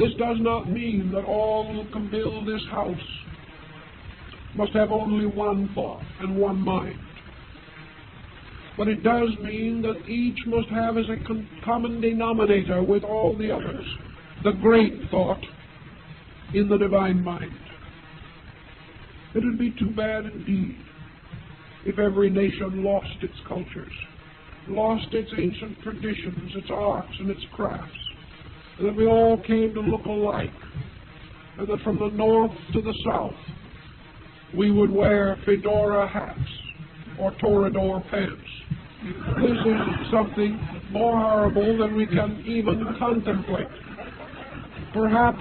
This does not mean that all who can build this house must have only one thought and one mind. But it does mean that each must have as a common denominator with all the others the great thought in the divine mind. It would be too bad indeed if every nation lost its cultures, lost its ancient traditions, its arts, and its crafts, and that we all came to look alike, and that from the north to the south we would wear fedora hats or toreador pants. This is something more horrible than we can even contemplate. Perhaps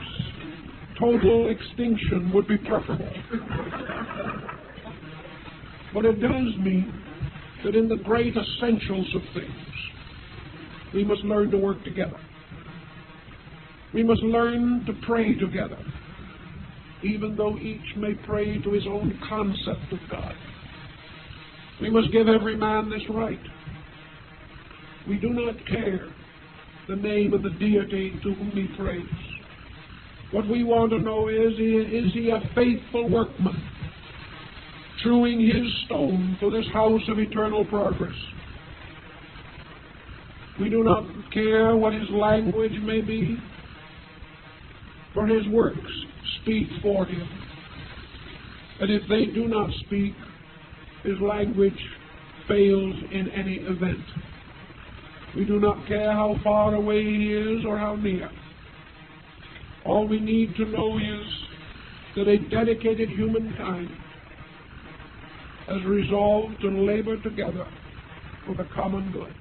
total extinction would be preferable. But it does mean that in the great essentials of things, we must learn to work together. We must learn to pray together, even though each may pray to his own concept of God. We must give every man this right. We do not care the name of the deity to whom he prays. What we want to know is he a faithful workman, hewing his stone for this house of eternal progress? We do not care what his language may be, for his works speak for him. And if they do not speak, his language fails in any event. We do not care how far away he is or how near. All we need to know is that a dedicated humankind has resolved to labor together for the common good.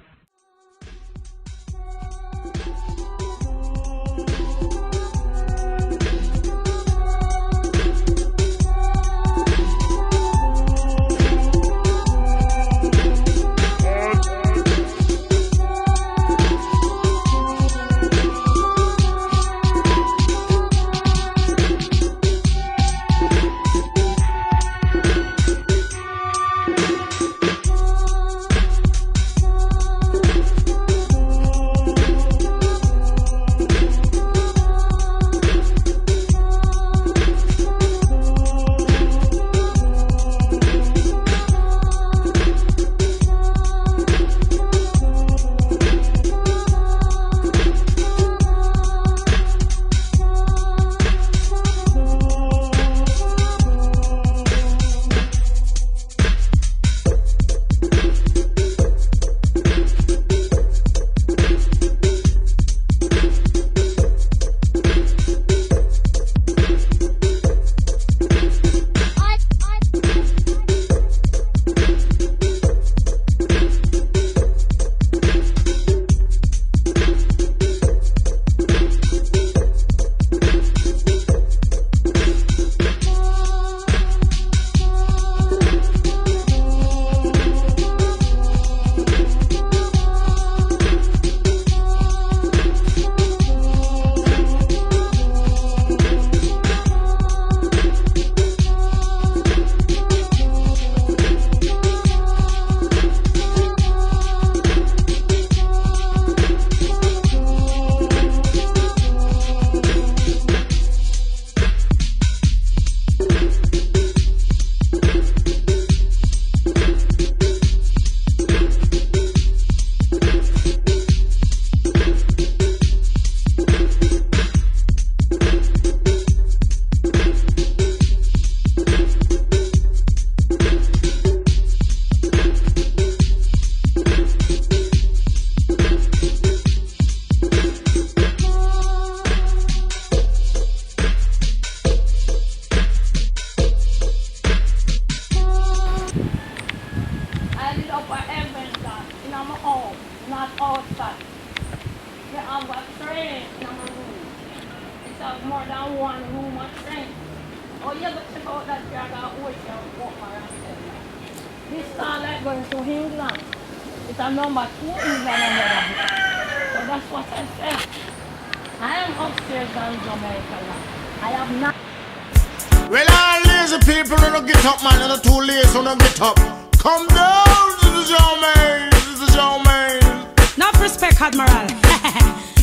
Enough respect, Admiral.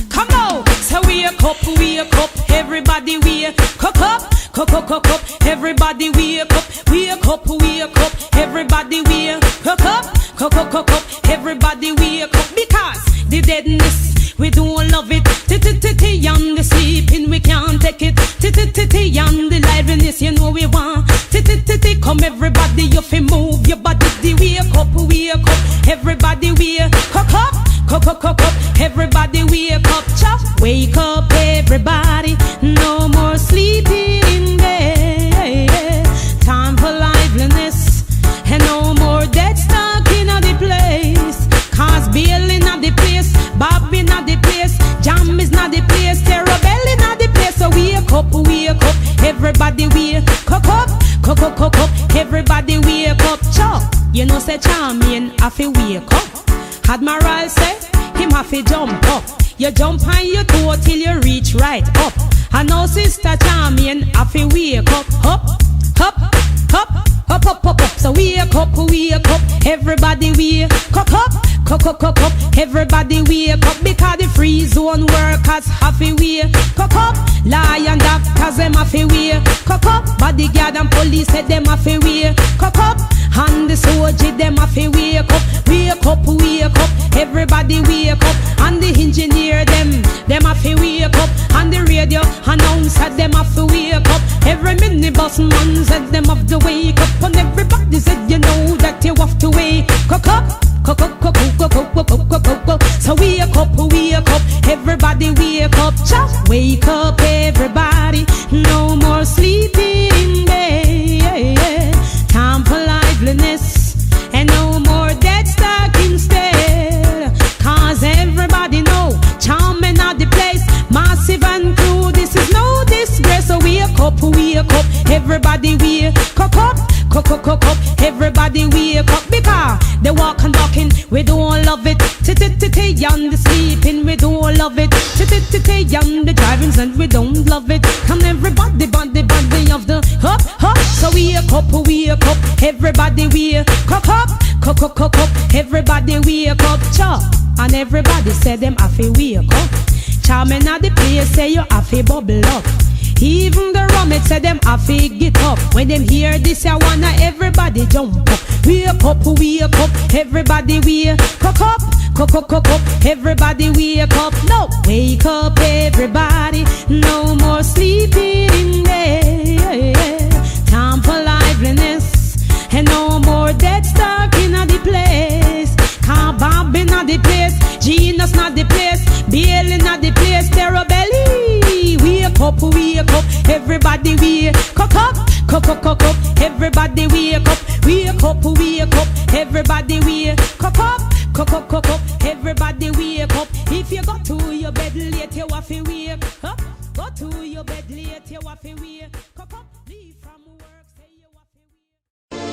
Come now, so wake up, everybody wake up, everybody wake up, wake up, wake up, everybody wake up, everybody wake up, because the deadness, we don't love it, and the sleeping, we can't take it, and the liveliness, you know we want, come everybody, you fi move your body, the wake up, everybody wake up, everybody wake up, chop, wake up everybody, no more sleeping in bed, time for liveliness, and no more dead stuck in the place, cause Bill in the place, Bob in the place, Jam is not the place, Terror Bell in the place, so wake up, everybody wake up, everybody wake up, chop, you know say Charmian, I fi wake up, Admiral say, him have to jump up. You jump on your toe till you reach right up. And now Sister Charmian have to wake up, up. So wake up, everybody wake up, everybody wake up, because the free zone workers have to wake up, lion doctors them have to wake up, bodyguard and police said them have to wake up, and the soldier them have to wake up, everybody wake up, and the engineer them have to wake up, and the radio announcer them have to wake up, every minibus man said them have to wake up, and everybody said you know that you have to wake up. So wake up, everybody wake up, chop, wake up everybody, no more sleeping in bed, time for liveliness, and no more dead stuck instead, cause everybody know, Charming at the place, Massive and crew, this is no disgrace, so wake up, everybody wake up, everybody wake up, because they walk and talking, we don't love it, and the sleeping, we don't love it, and the driving, and we don't love it, and everybody, body of the up, so wake up, everybody wake up, everybody wake up, chop, and everybody said them have to wake up, Charming at the place, say you have to bubble up. Even the rum, it said them have to get up. When them hear this, I wanna everybody jump up. Wake up, everybody wake up, everybody wake up. No, wake up everybody, no more sleeping in bed. Time for liveliness, and no more dead stuck in the place. Can't Bob in the place, Genius not the place, Bill in the place, Terror Belly. Wake up, everybody wake up, everybody wake up, everybody wake up, everybody wake up. If you go to your bed late, you have to wake up. Go to your bed late, you have to wake up. Leave from work, say you have to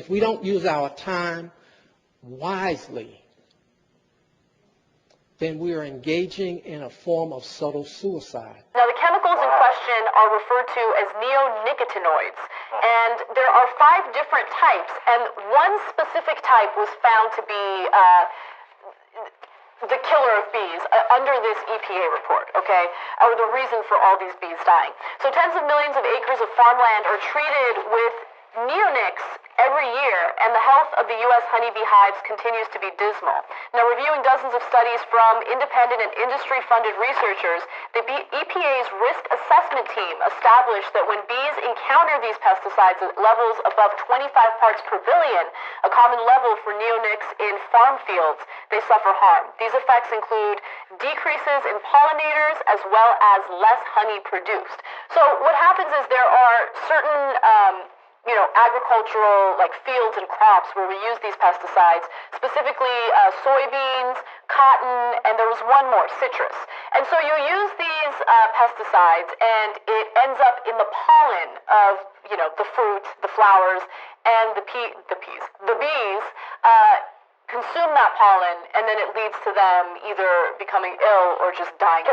if we don't use our time wisely, then we are engaging in a form of subtle suicide. Now, the chemicals in question are referred to as neonicotinoids, and there are 5 different types, and one specific type was found to be the killer of bees under this EPA report, okay, or the reason for all these bees dying. So tens of millions of acres of farmland are treated with neonics every year, and the health of the U.S. honeybee hives continues to be dismal. Now, reviewing dozens of studies from independent and industry-funded researchers, the EPA's risk assessment team established that when bees encounter these pesticides at levels above 25 parts per billion, a common level for neonics in farm fields, they suffer harm. These effects include decreases in pollinators as well as less honey produced. So what happens is there are certain agricultural fields and crops where we use these pesticides, specifically soybeans, cotton, and there was one more, citrus. And so you use these pesticides and it ends up in the pollen of, the fruit, the flowers, and the bees consume that pollen, and then it leads to them either becoming ill or just dying.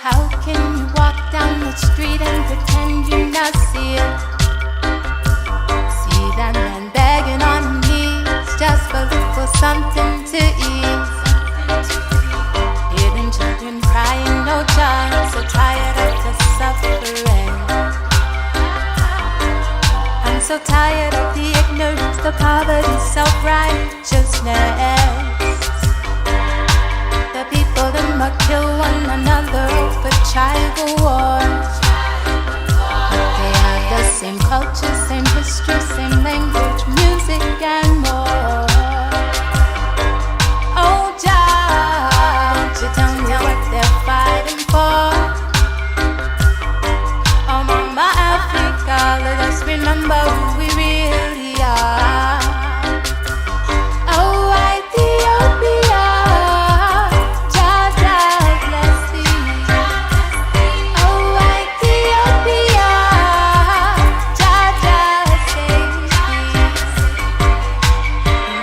How can you walk down the street and pretend you not see it? See that man begging on his knees just for something to eat. Hearing children crying, no child, so tired of the suffering. I'm so tired of the ignorance, the poverty, self-righteousness. The people that might kill one another over tribal wars. But they have the same culture, same history, same language, music and more. Oh, Jah, won't you tell me what they're fighting for? Oh, Mama Africa, let us remember who we really are. Oh, Ethiopia, Jah, Jah bless thee. Oh, Ethiopia, Jah, Jah save thee.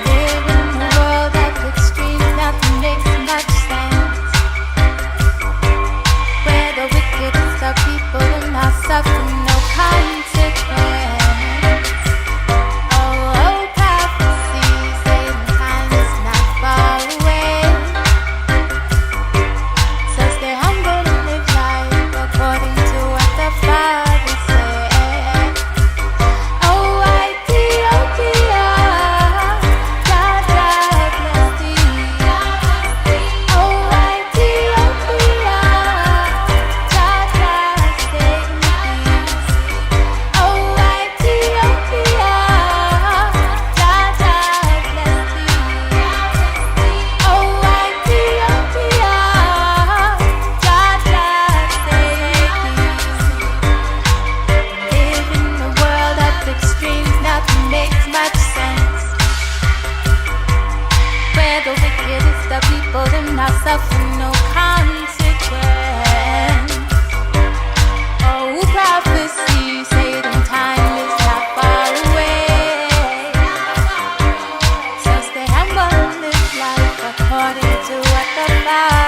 We live in a world of extremes, nothing makes much sense. Where the wickedest of people do not suffer no consequence. Oh, prophecy saying time is not far away. So stay humble and live life according to what the Father said. Oh, Ethiopia, Jah, Jah bless thee. Oh, Ethiopia, Jah, Jah save thee. Oh, Ethiopia, Jah, Jah bless thee. Oh, Ethiopia, Jah, Jah save thee. Live in a world of extremes, nothing makes much sense. Where the wickedest of people do not suffer no consequence. Oh, prophecy saying time is not far away. So stay humble and live life according to what the Bible